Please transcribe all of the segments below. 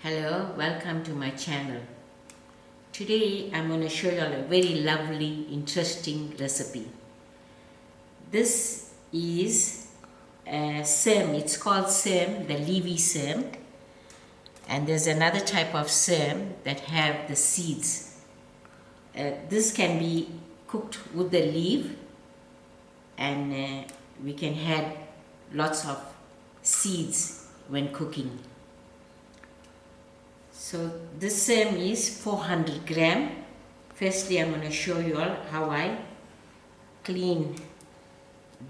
Hello, welcome to my channel. Today I'm going to show you all a very lovely, interesting recipe. This is sem. It's called sem, the leafy sem. And there's another type of sem that have the seeds. This can be cooked with the leaf, and we can add lots of seeds when cooking. So this sem is 400 gram. Firstly, I'm going to show you all how I clean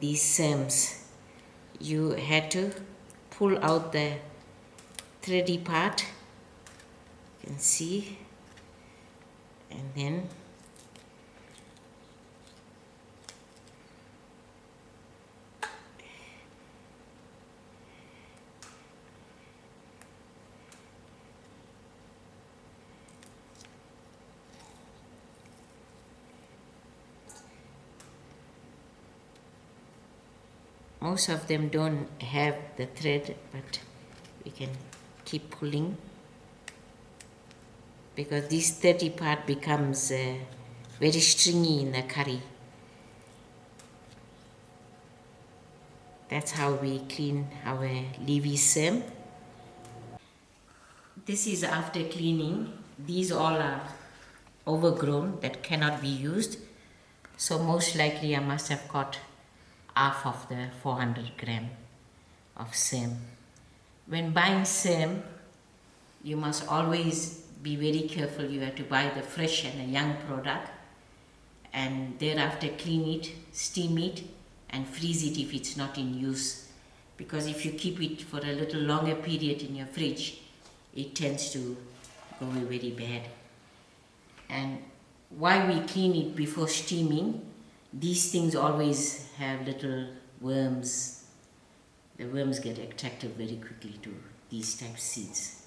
these sems. You had to pull out the thready part, you can see, and then most of them don't have the thread, but we can keep pulling because this thready part becomes very stringy in the curry. That's how we clean our leafy sem. This is after cleaning. These all are overgrown, that cannot be used. So most likely I must have got half of the 400 gram of sem. When buying sem, you must always be very careful. You have to buy the fresh and a young product, and thereafter clean it, steam it, and freeze it if it's not in use. Because if you keep it for a little longer period in your fridge, it tends to go away very bad. And why we clean it before steaming, these things always have little worms. The worms get attracted very quickly to these type seeds.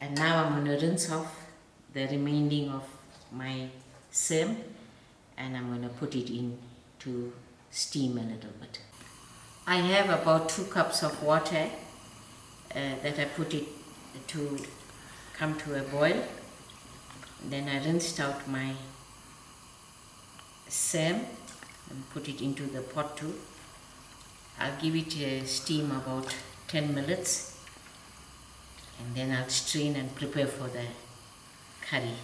And now I'm going to rinse off the remaining of my sem, and I'm going to put it in to steam a little bit. I have about 2 cups of water that I put it to come to a boil. Then I rinsed out my sem and put it into the pot too. I'll give it a steam about 10 minutes, and then I'll strain and prepare for the curry.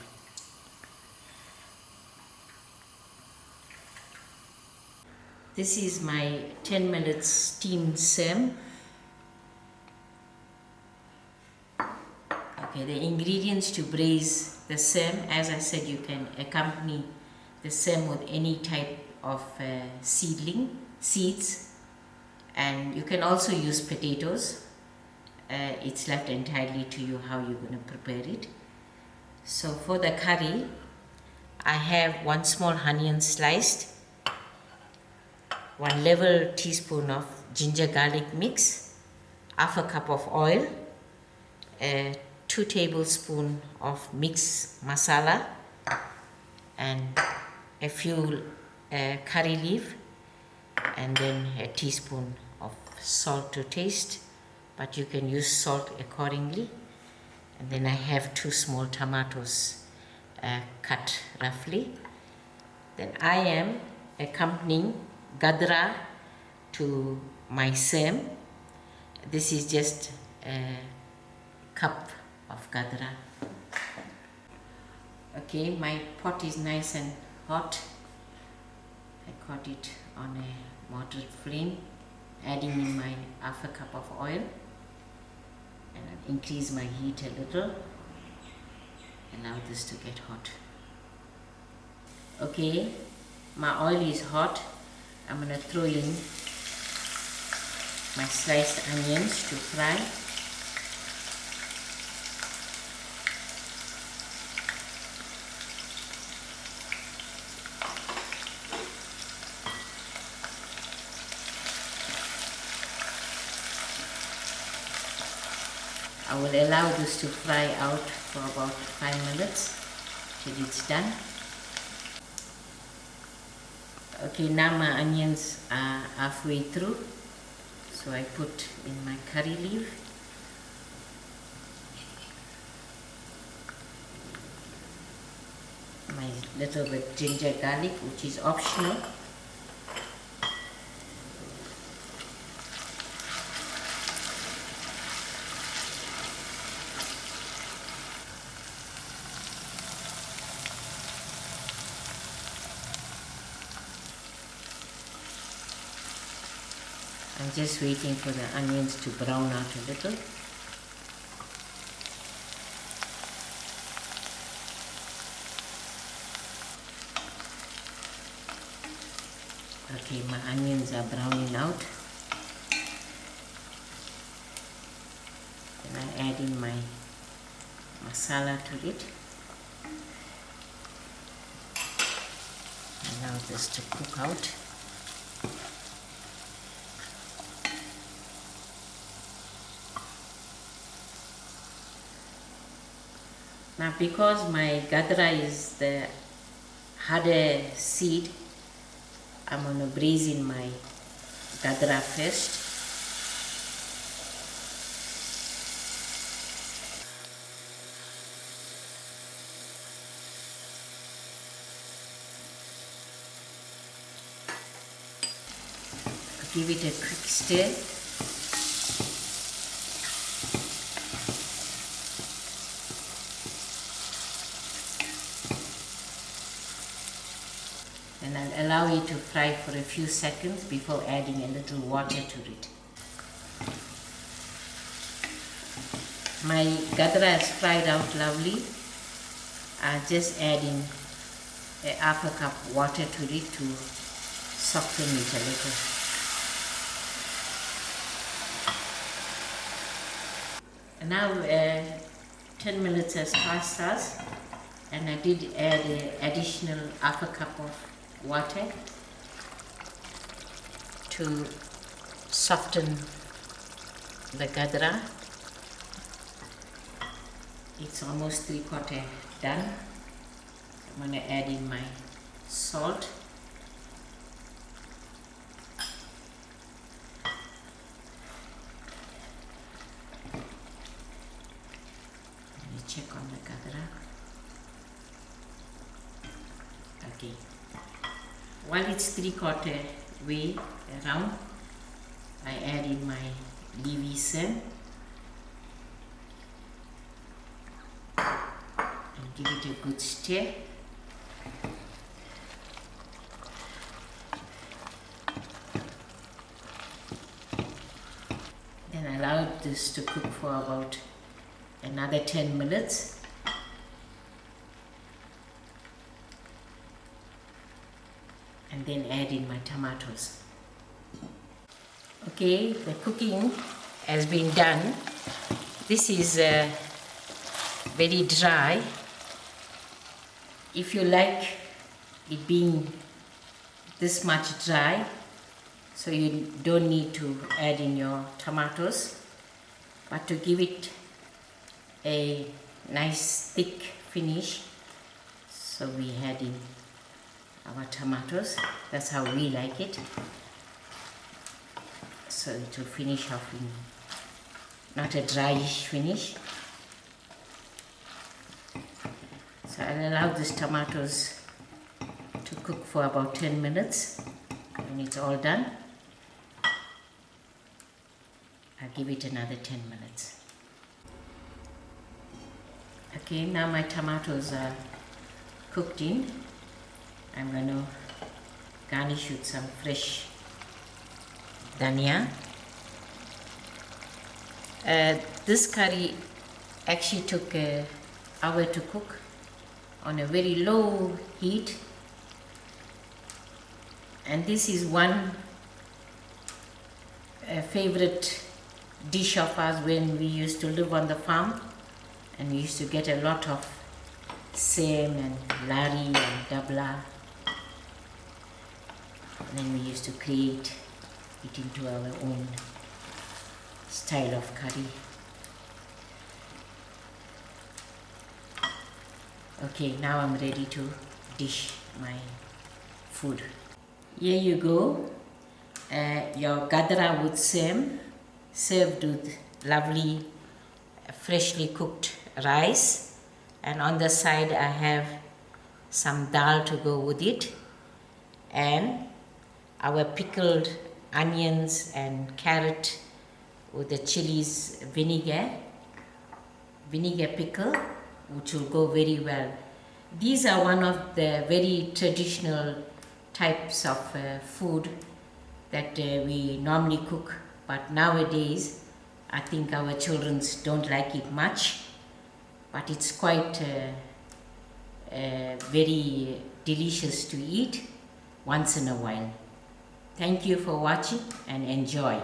This is my 10 minutes steamed sem. Okay, the ingredients to braise the sem, as I said, you can accompany the sem with any type of seeds, and you can also use potatoes. It's left entirely to you how you're going to prepare it. So for the curry, I have 1 small onion sliced, 1 level teaspoon of ginger garlic mix, half a cup of oil, 2 tablespoons of mixed masala, and a few curry leaf, and then a teaspoon of salt to taste, but you can use salt accordingly. And then I have 2 small tomatoes cut roughly. Then I am accompanying gadra to my sem. This is just a cup of gadra. Okay, my pot is nice and hot. I got it on a moderate flame, adding in my half a cup of oil, and I'll increase my heat a little, allow this to get hot. Okay, my oil is hot. I'm going to throw in my sliced onions to fry. I will allow this to fry out for about 5 minutes till it's done. Okay, now my onions are halfway through, so I put in my curry leaf my little bit ginger garlic, which is optional. I'm just waiting for the onions to brown out a little. Okay, my onions are browning out. Then I add in my masala to it. Allow this to cook out. Now because my gadra is the harder seed, I'm going to braise in my gadra first. Give it a quick stir. And I'll allow it to fry for a few seconds before adding a little water to it. My gadra is fried out lovely. I'll just add in a half a cup water to it to soften it a little. And now 10 minutes has passed us, and I did add an additional half a cup of water to soften the gadra. It's almost 3/4 done. I'm going to add in my salt. Let me check on the gadra. Okay. While it's 3/4 way around, I add in my leafy sem and give it a good stir. Then allow this to cook for about another 10 minutes. And then add in my tomatoes. Okay, the cooking has been done. This is very dry. If you like it being this much dry, so you don't need to add in your tomatoes, but to give it a nice thick finish, so we add in our tomatoes. That's how we like it, so it will finish off in not a dryish finish. So I'll allow these tomatoes to cook for about 10 minutes. When it's all done, I'll give it another 10 minutes. Okay, now my tomatoes are cooked in. I'm going to garnish with some fresh dhania. This curry actually took an hour to cook on a very low heat, and this is one favorite dish of ours when we used to live on the farm, and we used to get a lot of sem and lari and dabla. And then we used to create it into our own style of curry. Okay, now I'm ready to dish my food. Here you go, your gadra with sem, served with lovely freshly cooked rice, and on the side I have some dal to go with it, and our pickled onions and carrot with the chilies vinegar pickle, which will go very well. These are one of the very traditional types of food that we normally cook, but nowadays I think our children don't like it much, but it's quite very delicious to eat once in a while. Thank you for watching and enjoy.